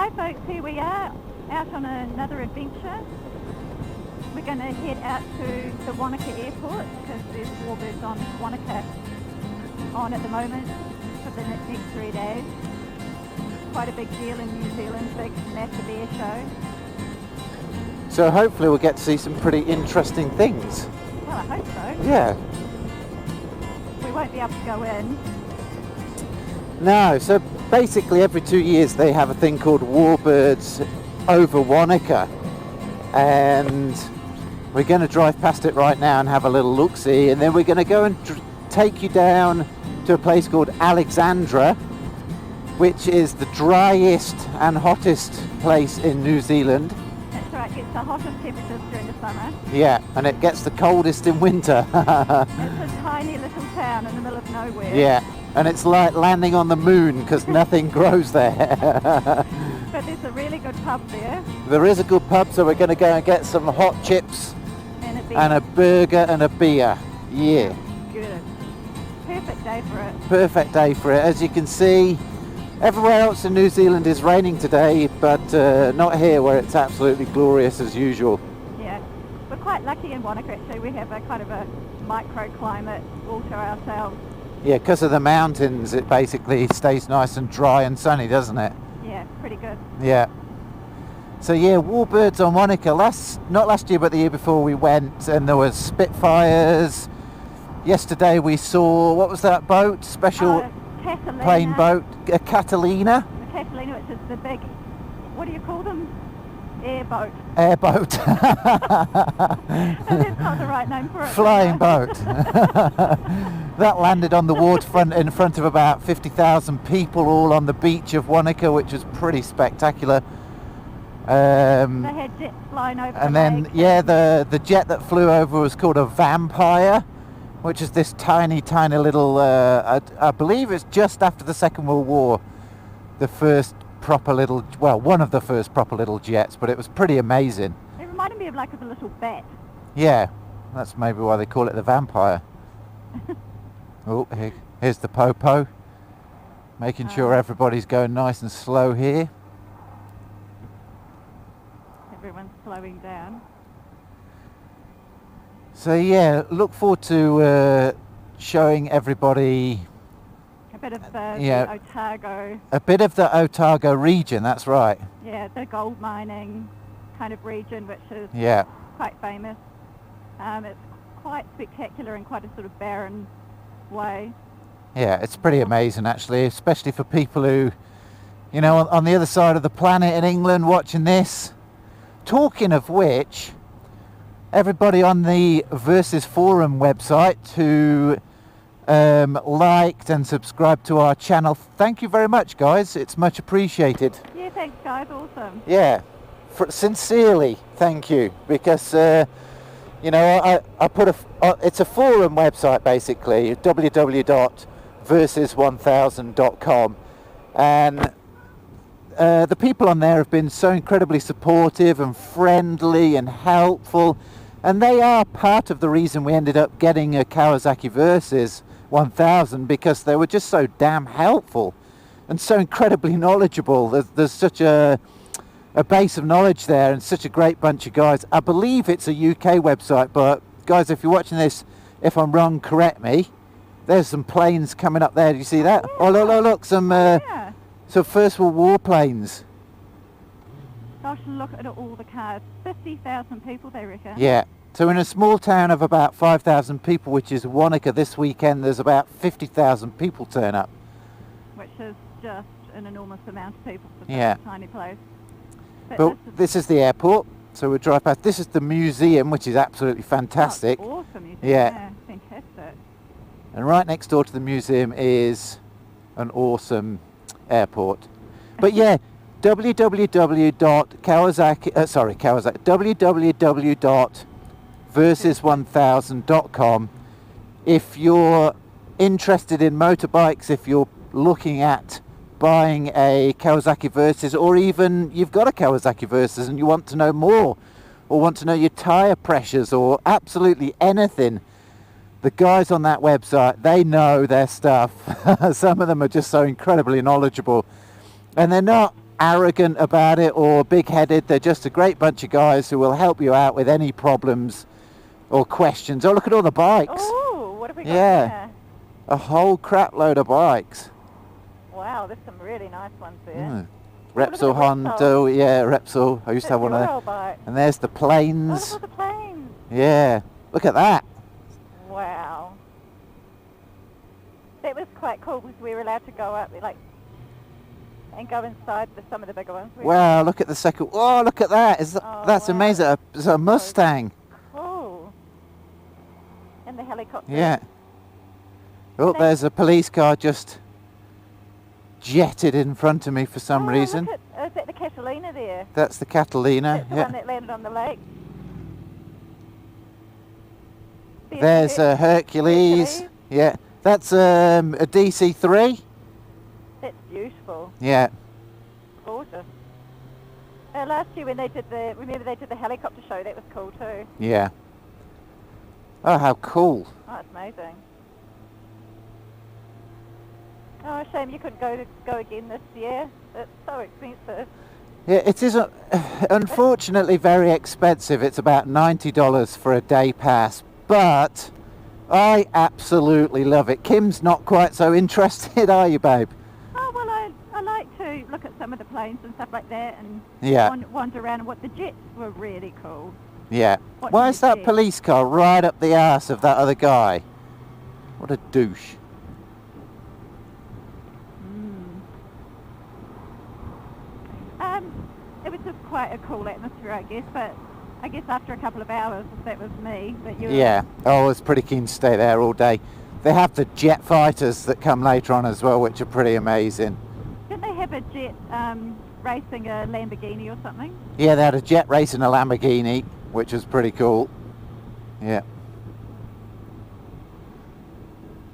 Hi folks, here we are, out on another adventure. We're going to head out to the Wanaka airport because there's warbirds on Wanaka on at the moment for the next 3 days. Quite a big deal in New Zealand, big massive air show. So hopefully we'll get to see some pretty interesting things. Well, I hope so. Yeah. We won't be able to go in. No, so basically every 2 years they have a thing called Warbirds over Wanaka, and we're going to drive past it right now and have a little look-see, and then we're going to go and take you down to a place called Alexandra, which is the driest and hottest place in New Zealand. That's right, it gets the hottest temperatures during the summer. Yeah, and it gets the coldest in winter. It's a tiny little town in the middle of nowhere. Yeah. And it's like landing on the moon because nothing grows there. But there's a really good pub there. There is a good pub, so we're going to go and get some hot chips and a burger and a beer. Yeah. Good. Perfect day for it. Perfect day for it. As you can see, everywhere else in New Zealand is raining today, but not here where it's absolutely glorious as usual. Yeah. We're quite lucky in Wanaka actually. We have a kind of a microclimate all to ourselves. Yeah, because of the mountains, it basically stays nice and dry and sunny, doesn't it? Yeah, pretty good. Yeah. So yeah, warbirds on Wanaka. Not last year, but the year before we went, and there was Spitfires. Yesterday we saw, what was that boat? Special plane boat, a Catalina. The Catalina, which is the big, what do you call them? Airboat. Airboat. That's not the right name for it. Flying boat. That landed on the waterfront in front of about 50,000 people, all on the beach of Wanaka, which was pretty spectacular. They had jets flying over and then, yeah, the jet that flew over was called a Vampire, which is this tiny little, I believe it's just after the Second World War, the first proper little, well, one of the first proper little jets, but it was pretty amazing. It reminded me of like a little bat. Yeah, that's maybe why they call it the Vampire. Oh, here's the Popo, making sure everybody's going nice and slow here. Everyone's slowing down. So yeah, look forward to showing everybody a bit of the Otago. A bit of the Otago region, that's right. Yeah, the gold mining kind of region, which is quite famous. It's quite spectacular in quite a sort of barren way. Yeah, it's pretty amazing actually, especially for people who, you know, on the other side of the planet in England watching this. Talking of which, everybody on the Versus Forum website who liked and subscribed to our channel, thank you very much, guys. It's much appreciated. Yeah, thanks guys, awesome. Yeah, sincerely thank you, because you know, I put it's a forum website basically, www.versus1000.com, and the people on there have been so incredibly supportive and friendly and helpful, and they are part of the reason we ended up getting a Kawasaki Versus 1000, because they were just so damn helpful and so incredibly knowledgeable. There's such a base of knowledge there and such a great bunch of guys. I believe it's a UK website, but guys, if you're watching this, if I'm wrong, correct me. There's some planes coming up there. Do you see that? Oh, look, some First World War planes. Gosh, look at all the cars. 50,000 people, they reckon. Yeah. So in a small town of about 5,000 people, which is Wanaka, this weekend, there's about 50,000 people turn up. Which is just an enormous amount of people for such a tiny place. But this is the airport, so we'll drive past. This is the museum, which is absolutely fantastic. Oh, awesome museum. Yeah. Fantastic. And right next door to the museum is an awesome airport. But yeah, www.versus1000.com. If you're interested in motorbikes, if you're looking at buying a Kawasaki Versus, or even you've got a Kawasaki Versus and you want to know more, or want to know your tyre pressures, or absolutely anything, the guys on that website, they know their stuff. Some of them are just so incredibly knowledgeable, and they're not arrogant about it or big-headed. They're just a great bunch of guys who will help you out with any problems or questions. Oh, look at all the bikes. Oh, what have we got Yeah. A whole crap load of bikes. there? Wow, there's some really nice ones there. Mm. look at Repsol, the Honda, Repsol. yeah, Repsol. I used to have one of That's them. your old bike. And there's the Oh, planes. look at the planes. Yeah, look at that. Wow. That was quite cool because we were allowed to go up and go inside some of the bigger ones. Wow, look at the second. Oh, look at that. Oh, That's wow. amazing. It's a Mustang. Cool. And the helicopter. Yeah. Oh, there's a police car just jetted in front of me for some reason. Look at, is that the Catalina there? That's the Catalina. That's the Yeah. one that landed on the lake. There's a Hercules. Yeah. That's a DC3. That's beautiful. Yeah. Gorgeous. Last year when they did the helicopter show, that was cool too. Yeah. Oh, how cool. Oh, it's amazing. Oh, shame you couldn't go again this year. It's so expensive. Yeah, it is unfortunately very expensive. It's about $90 for a day pass, but I absolutely love it. Kim's not quite so interested, are you, babe? Oh, well, I like to look at some of the planes and stuff like that and Yeah. wander around, and what the jets were really cool. Yeah. What Why did is you that see? police car right up the arse of that other guy? What a douche. It was just quite a cool atmosphere, I guess, but I guess after a couple of hours, that was me. But you were, Yeah. Oh, I was pretty keen to stay there all day. They have the jet fighters that come later on as well, which are pretty amazing. Didn't they have a jet racing a Lamborghini or something? Yeah, they had a jet racing a Lamborghini, which was pretty cool. Yeah.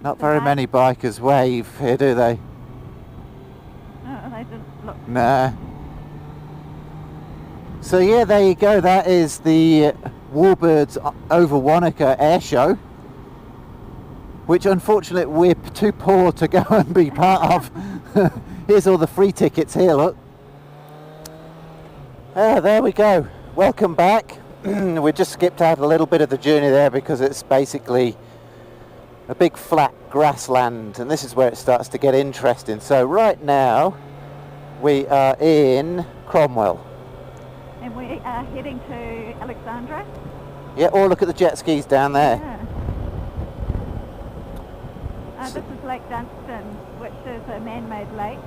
Not very many bikers wave here, do they? Oh, they just look. Nah. So yeah, there you go. That is the Warbirds over Wanaka air show, which unfortunately we're too poor to go and be part of. Here's all the free tickets here, look. There we go. Welcome back. We just skipped out a little bit of the journey there because it's basically a big flat grassland, and this is where it starts to get interesting. So right now we are in Cromwell. And we are heading to Alexandra. Yeah, oh, look at the jet skis down there. Yeah. This is Lake Dunstan, which is a man-made lake.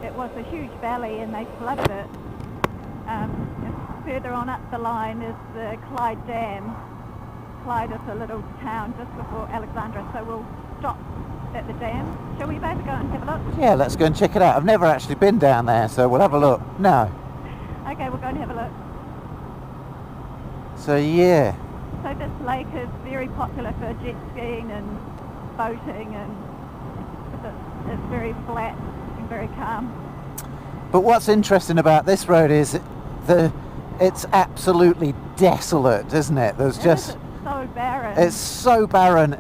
It was a huge valley and they flooded it. Further on up the line is the Clyde Dam. Clyde is a little town just before Alexandra, so we'll stop at the dam. Shall we both go and have a look? Yeah, let's go and check it out. I've never actually been down there, so we'll have a look. No. Okay, we'll go and have a look. So yeah. So this lake is very popular for jet skiing and boating, and it's very flat and very calm. But what's interesting about this road is it's absolutely desolate, isn't it? There's just It's so barren. It's so barren.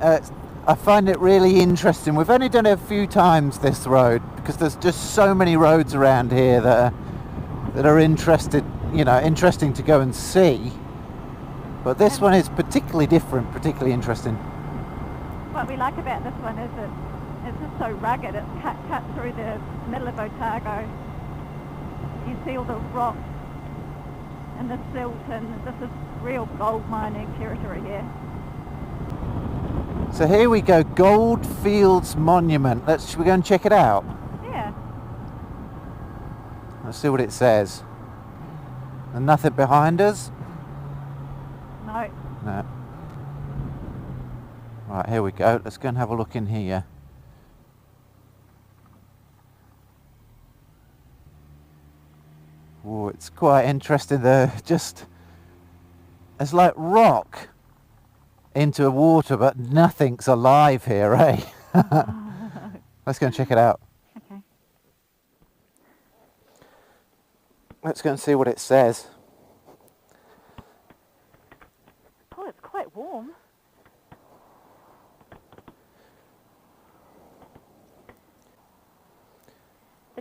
I find it really interesting. We've only done it a few times, this road, because there's just so many roads around here that are interesting to go and see. But this one is particularly different, particularly interesting. What we like about this one is it's just so rugged. It's cut through the middle of Otago. You see all the rocks and the silt, and this is real gold mining territory here. So here we go, Goldfields Monument. Should we go and check it out? Yeah. Let's see what it says. And nothing behind us? No. No. Right, here we go. Let's go and have a look in here. Oh, it's quite interesting. It's like rock into water, but nothing's alive here, eh? Let's go and check it out. Okay. Let's go and see what it says. Oh, it's quite warm.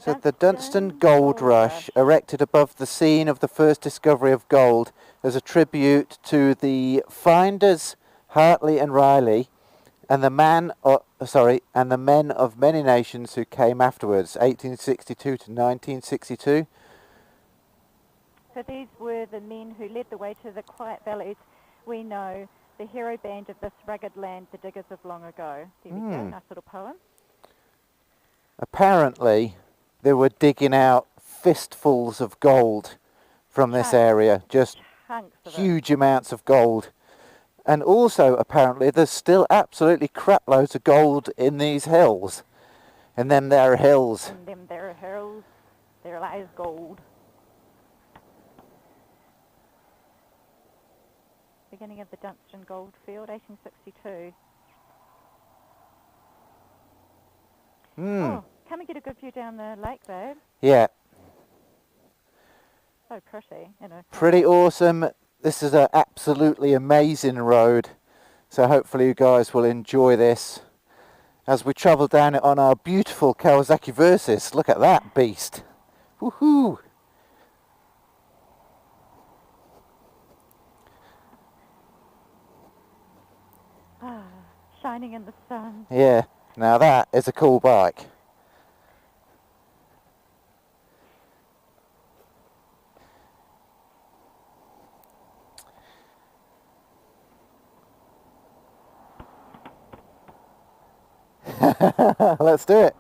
So The Dunstan Gold Rush, erected above the scene of the first discovery of gold as a tribute to the finders Hartley and Riley and the men of many nations who came afterwards, 1862 to 1962. So these were the men who led the way to the quiet valleys we know, the hero band of this rugged land, the diggers of long ago. There we go, nice little poem. Apparently, they were digging out fistfuls of gold from this area, just huge amounts of gold. And also, apparently, there's still absolutely crap loads of gold in these hills. And them there hills. And them there hills, there lies gold. Beginning of the Dunstan Goldfield, 1862. Oh, come and get a good view down the lake, babe. Yeah. So pretty, you know. Pretty awesome. This is an absolutely amazing road. So hopefully you guys will enjoy this as we travel down it on our beautiful Kawasaki Versys. Look at that beast. Woohoo! Ah, shining in the sun. Yeah, now that is a cool bike. Let's do it.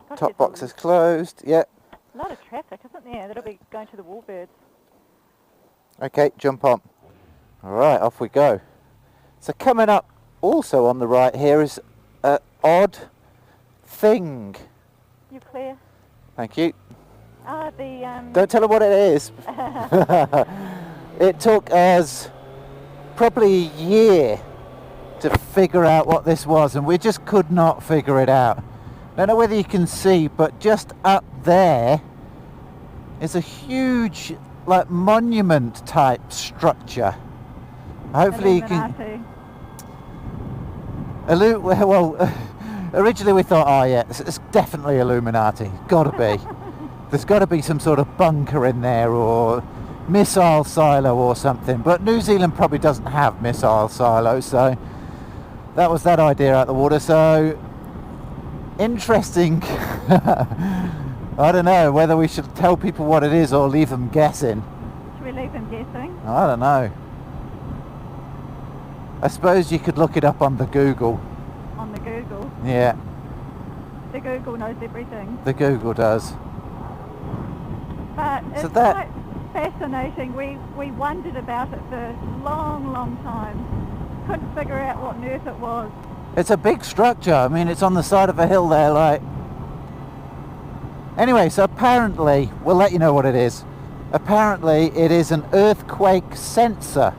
Gosh, Top box is closed. Yep. A lot of traffic, isn't there? That'll be going to the Warbirds. Okay, jump on. Alright, off we go. So coming up also on the right here is an odd thing. You clear? Thank you. Ah, the Don't tell her what it is. It took us probably a year to figure out what this was, and we just could not figure it out. Don't know whether you can see, but just up there is a huge, like, monument type structure. Hopefully you can. Well, originally we thought, oh yeah, it's definitely Illuminati. Gotta be. There's got to be some sort of bunker in there or missile silo or something. But New Zealand probably doesn't have missile silos, so that was that idea out the water. So interesting. I don't know whether we should tell people what it is or leave them guessing. Should we leave them guessing? I don't know. I suppose you could look it up on the Google. On the Google? Yeah. The Google knows everything. The Google does. But it's quite fascinating. We wondered about it for a long, long time. Couldn't figure out what on earth it was. It's a big structure. I mean, it's on the side of a hill there, like... Anyway, so apparently, we'll let you know what it is. Apparently, it is an earthquake sensor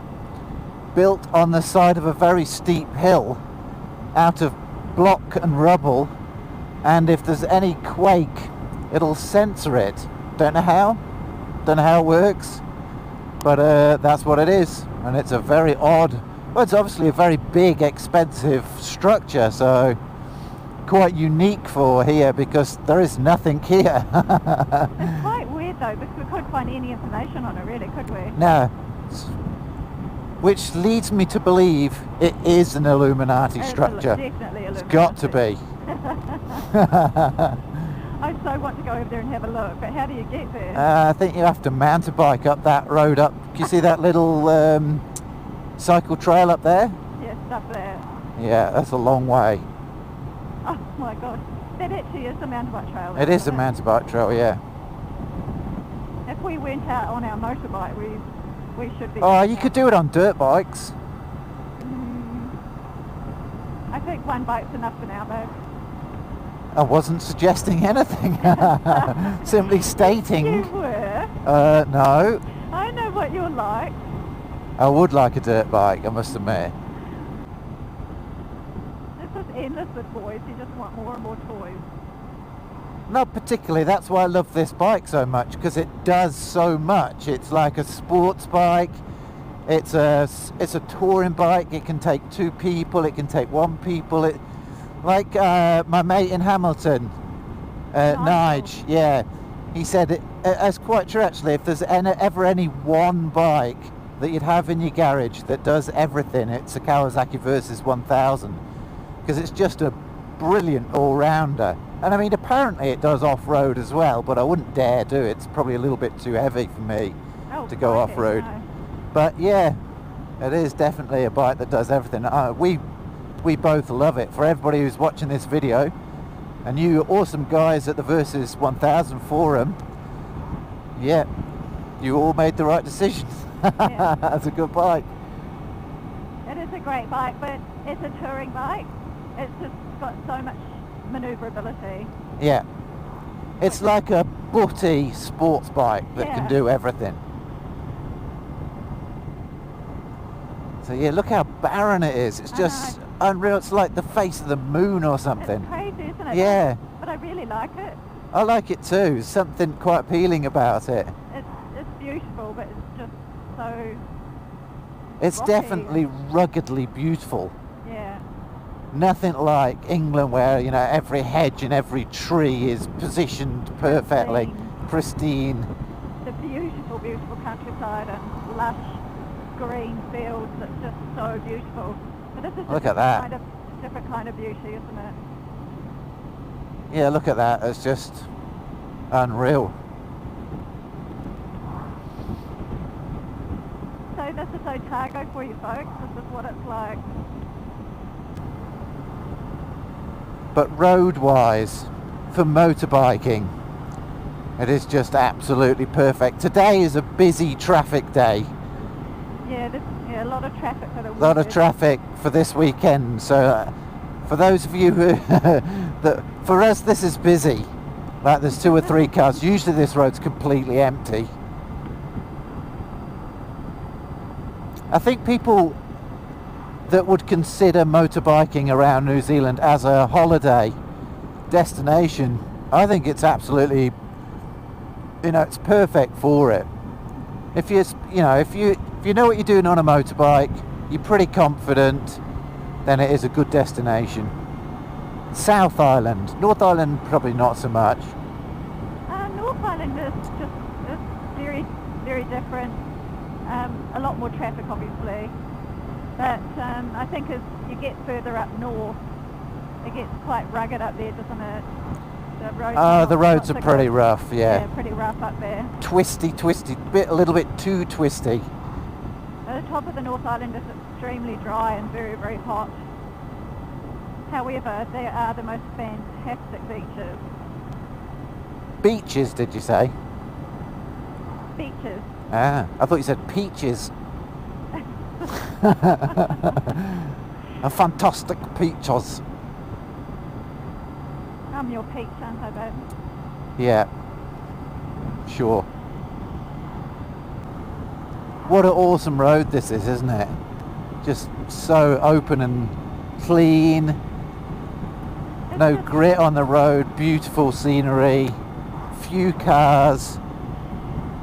built on the side of a very steep hill out of block and rubble, and if there's any quake, it'll sensor it. Don't know how it works, but that's what it is. And it's a very odd, well, it's obviously a very big, expensive structure, so quite unique for here because there is nothing here. It's quite weird though, because we couldn't find any information on it really, could we? No. Which leads me to believe it is an Illuminati structure. Definitely Illuminati. It's got to be. I so want to go over there and have a look, but how do you get there? I think you have to mountain bike up that road up. Can you see that little cycle trail up there? Yes, up there. Yeah, that's a long way. Oh my gosh, that actually is a mountain bike trail. It is a mountain bike trail, yeah. If we went out on our motorbike, we should be... Oh, you could do it on dirt bikes. I think one bike's enough for now, though. I wasn't suggesting anything. Simply stating. You were. No. I know what you're like. I would like a dirt bike, I must admit. This is endless with boys. You just want more and more toys. Not particularly. That's why I love this bike so much, because it does so much. It's like a sports bike. It's a touring bike. It can take 2 people. It can take 1 people. Like my mate in Hamilton, Nige, yeah, he said it's quite true actually. If there's ever any one bike that you'd have in your garage that does everything, it's a Kawasaki Versys 1000, because it's just a brilliant all-rounder. And I mean, apparently it does off-road as well, but I wouldn't dare do it. It's probably a little bit too heavy for me to go off-road. No. But yeah, it is definitely a bike that does everything. We both love it. For everybody who's watching this video, and you awesome guys at the Versys 1000 forum, yeah, you all made the right decision. Yeah. That's a good bike. It is a great bike, but it's a touring bike. It's just got so much manoeuvrability. Yeah, it's like a butty sports bike that can do everything. So yeah, look how barren it is. It's just unreal. It's like the face of the moon or something. It's crazy, isn't it? Yeah. But I really like it. I like it too. There's something quite appealing about it. It's beautiful, but it's just so... It's rocky. definitely ruggedly beautiful. Yeah. Nothing like England where, you know, every hedge and every tree is positioned perfectly, pristine. The beautiful, beautiful countryside and lush green fields. It's just so beautiful. But this is Look just at that. Kind of different kind of beauty, isn't it? Yeah, look at that. It's just unreal. So this is Otago for you folks. This is what it's like. But road-wise, for motorbiking, it is just absolutely perfect. Today is a busy traffic day. Yeah, a lot of traffic for the A lot of traffic for this weekend. So for those of you who, for us this is busy. Like there's 2 or 3 cars. Usually this road's completely empty. I think people that would consider motorbiking around New Zealand as a holiday destination, I think it's absolutely, you know, it's perfect for it. If you know what you're doing on a motorbike, you're pretty confident, then it is a good destination. South Island, North Island probably not so much. North Island is just very, very different. A lot more traffic, obviously. But I think as you get further up north, it gets quite rugged up there, doesn't it? The roads are pretty rough, yeah. Yeah, pretty rough up there. Twisty, a little bit too twisty. At the top of the North Island is extremely dry and very, very hot. However, they are the most fantastic beaches. Beaches, did you say? Beaches. Ah, I thought you said peaches. A fantastic peaches. I'm your peach, aren't I, babe? Yeah, sure. What an awesome road this is, isn't it? Just so open and clean. No grit on the road, beautiful scenery, few cars.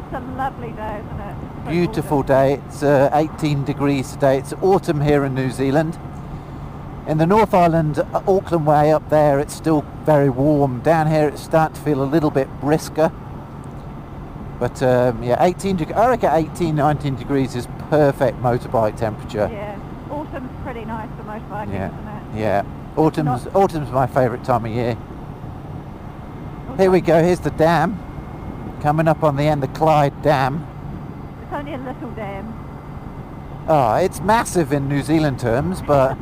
It's a lovely day, isn't it? So Beautiful gorgeous. day. It's 18 degrees today. It's autumn here in New Zealand. In the North Island, Auckland way up there, it's still very warm. Down here, it's starting to feel a little bit brisker. But yeah, I reckon 18, 19 degrees is perfect motorbike temperature. Yeah, autumn's pretty nice for motorbiking, Yeah, isn't it? yeah. Autumn's my favourite time of year. Here we go. Here's the dam. Coming up on the end of Clyde Dam. It's only a little dam. Oh, it's massive in New Zealand terms, but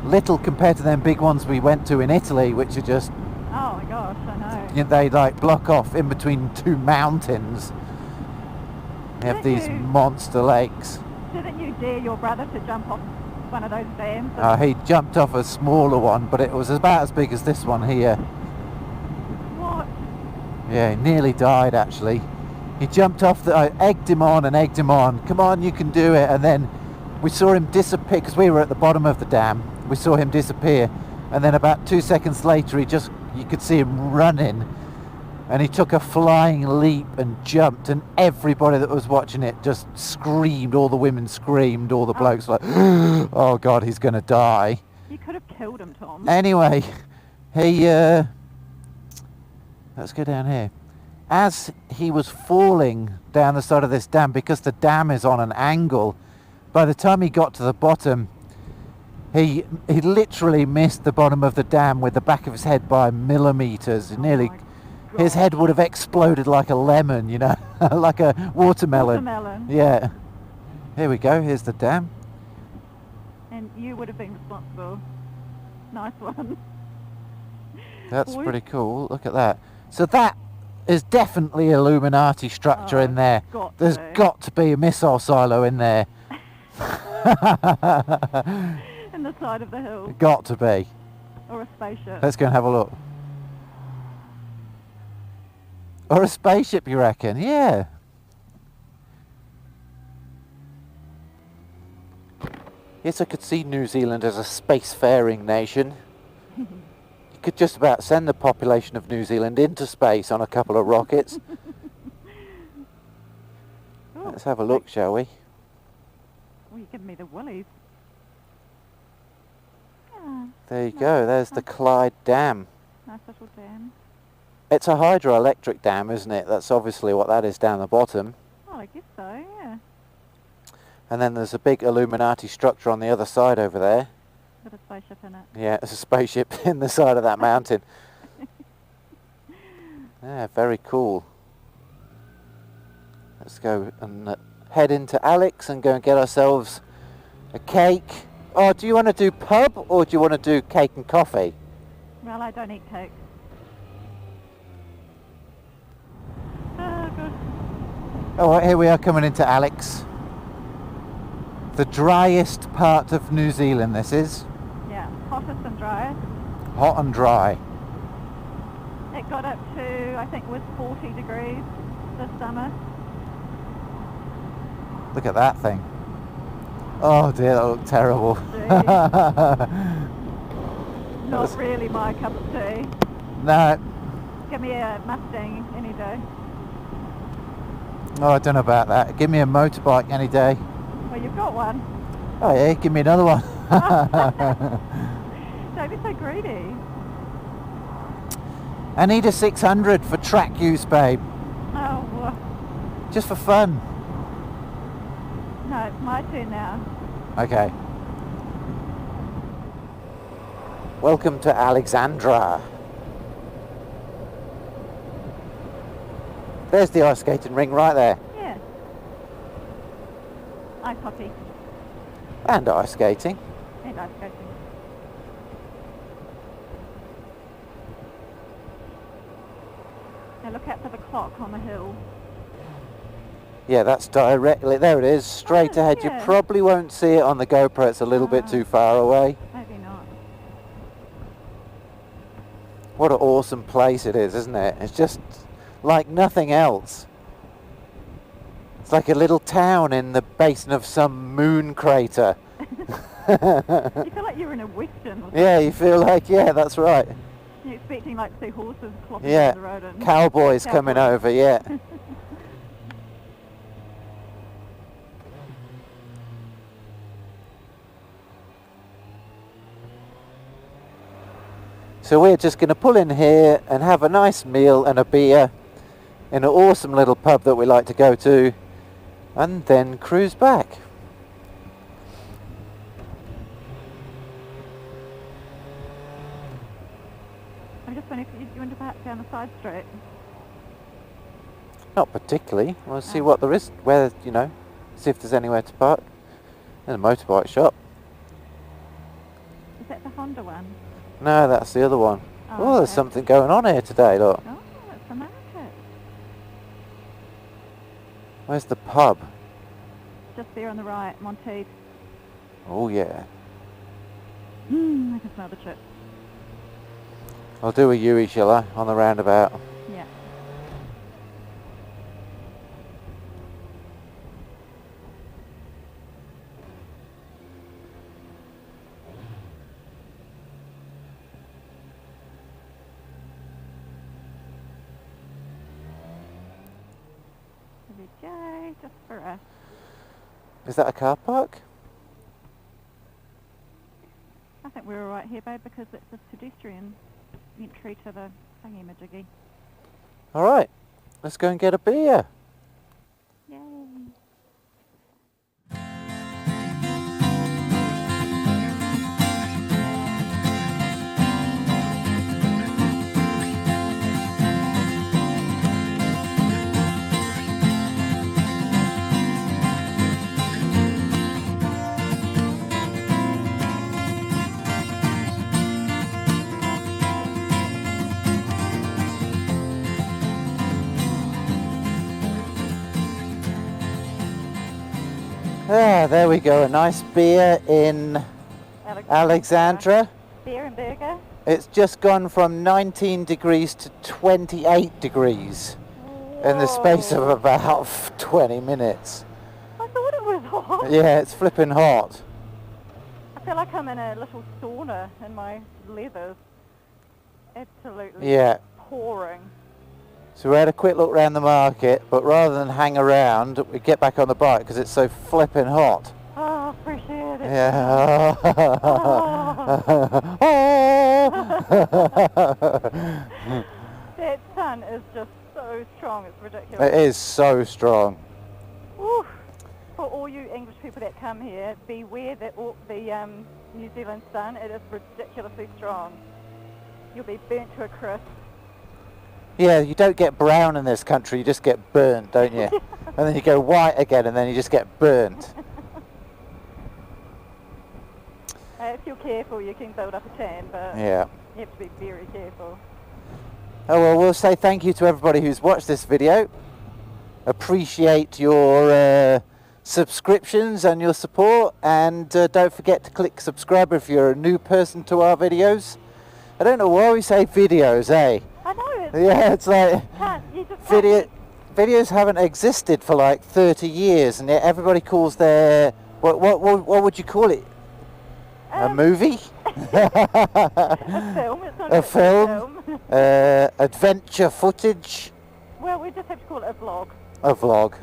little compared to them big ones we went to in Italy, which are just, Oh my gosh, I know. you know, they like block off in between 2 mountains. They have these monster lakes. Didn't you dare your brother to jump off one of those dams? He jumped off a smaller one, but it was about as big as this one here. What? Yeah, he nearly died actually. He jumped off, I egged him on. Come on, you can do it. And then we saw him disappear, because we were at the bottom of the dam. We saw him disappear. And then about 2 seconds later, you could see him running. And he took a flying leap and jumped. And everybody that was watching it just screamed. All the women screamed. All the blokes like, oh God, he's going to die. You could have killed him, Tom. Anyway, he let's go down here. As he was falling down the side of this dam, because the dam is on an angle, by the time he got to the bottom, he literally missed the bottom of the dam with the back of his head by millimeters. Oh His head would have exploded like a lemon, you know, like a watermelon. Watermelon. Yeah. Here we go. Here's the dam. And you would have been responsible. Nice one. That's Boy. pretty cool. Look at that. So that is definitely Illuminati structure in there. There's got to be a missile silo in there. In the side of the hill. Got to be. Or a spaceship. Let's go and have a look. Or a spaceship, you reckon? Yeah. Yes, I could see New Zealand as a spacefaring nation. You could just about send the population of New Zealand into space on a couple of rockets. Ooh, Let's have a look, shall we? Oh, you're giving me the willies. Yeah, There you go. There's the Clyde Dam. nice little dam. It's a hydroelectric dam, isn't it? That's obviously what that is down the bottom. Oh, I guess so, yeah. And then there's a big Illuminati structure on the other side over there. Got a spaceship in it. Yeah, there's a spaceship in the side of that mountain. Yeah, very cool. Let's go and head into Alex and go and get ourselves a cake. Oh, do you want to do pub or do you want to do cake and coffee? Well, I don't eat cake. Oh, good. Alright, here we are coming into Alex. The driest part of New Zealand this is. Yeah, hottest and driest. Hot and dry. It got up to, I think it was 40 degrees this summer. Look at that thing. Oh dear, that looked terrible. Not really my cup of tea. No, Give me a Mustang any day. oh, I don't know about that. Give me a motorbike any day. Well, you've got one. Oh yeah, give me another one. Don't be so greedy. I need a 600 for track use, babe. Oh, well, Just for fun. no, it's my turn now. Okay. Welcome to Alexandra. There's the ice skating ring right there. Yeah. Ice hockey And ice skating. and ice skating. Now look out for the clock on the hill. Yeah, that's directly, there it is, straight Oh, ahead. yeah. You probably won't see it on the GoPro, it's a little bit too far away. Maybe not. What an awesome place it is, isn't it? It's just like nothing else. It's like a little town in the basin of some moon crater. You feel like you're in a western. Or Yeah, you feel like, yeah, that's right. You're expecting like to see horses clopping Yeah, down the road. And cowboys coming Cowboys. over, yeah. So we're just going to pull in here and have a nice meal and a beer in an awesome little pub that we like to go to, and then cruise back. I'm just wondering if you want to perhaps down the side street. Not particularly. We'll see Oh. what there is, where, you know, see if there's anywhere to park. There's a motorbike shop. Is that the Honda one? No, that's the other one. Oh, there's okay. something going on here today, look. Oh, that's the market. Where's the pub? Just there on the right, Monteith. Oh yeah. I can smell the chips. I'll do a Yui, shall I, on the roundabout? Yeah. There we go, just for us. Is that a car park? I think think we're alright here, babe, because it's a pedestrian entry to the thingy-majiggy. All right, let's go and get a beer. Yay. Ah, there we go, a nice beer in Alexandra. Beer and burger. It's just gone from 19 degrees to 28 degrees in the space of Whoa. about 20 minutes. I thought it was hot. Yeah, it's flipping hot. I feel like I'm in a little sauna in my leathers. Absolutely Yeah. pouring. So we had a quick look around the market, but rather than hang around, we get back on the bike because it's so flipping hot. Oh, fresh air. That's Yeah. That sun is just so strong, it's ridiculous. It is so strong. Ooh. For all you English people that come here, beware that the New Zealand sun, it is ridiculously strong. You'll be burnt to a crisp. Yeah, you don't get brown in this country, you just get burnt, don't you? And then you go white again and then you just get burnt. If you're careful, you can build up a tan, but Yeah. you have to be very careful. Oh well, we'll say thank you to everybody who's watched this video. Appreciate your subscriptions and your support, and don't forget to click subscribe if you're a new person to our videos. I don't know why we say videos, eh? I know. Yeah, it's like You just can't. videos haven't existed for like 30 years, and yet everybody calls their what would you call it? A movie? A film. It's not A a film? Adventure footage? Well, we just have to call it a vlog. A vlog.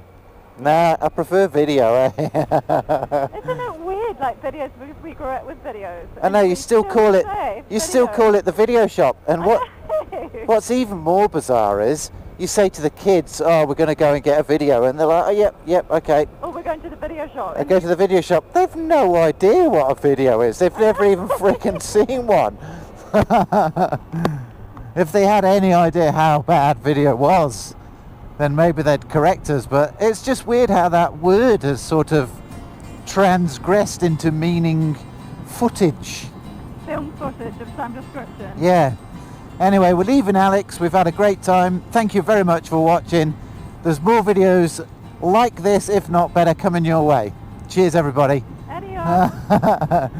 Nah, I prefer video, eh? Isn't it weird, like videos, because we grew up with videos? I know, you still call it, you still call it the video shop. And what's even more bizarre is, you say to the kids, oh, we're going to go and get a video, and they're like, oh, yep, okay. Oh, we're going to the video shop. I go to the video shop, they've no idea what a video is. They've never even freaking seen one. If they had any idea how bad video was, then maybe they'd correct us, but it's just weird how that word has sort of transgressed into meaning footage. Film footage of some description. Yeah. Anyway, we're leaving Alex. We've had a great time. Thank you very much for watching. There's more videos like this, if not better, coming your way. Cheers, everybody. Adios.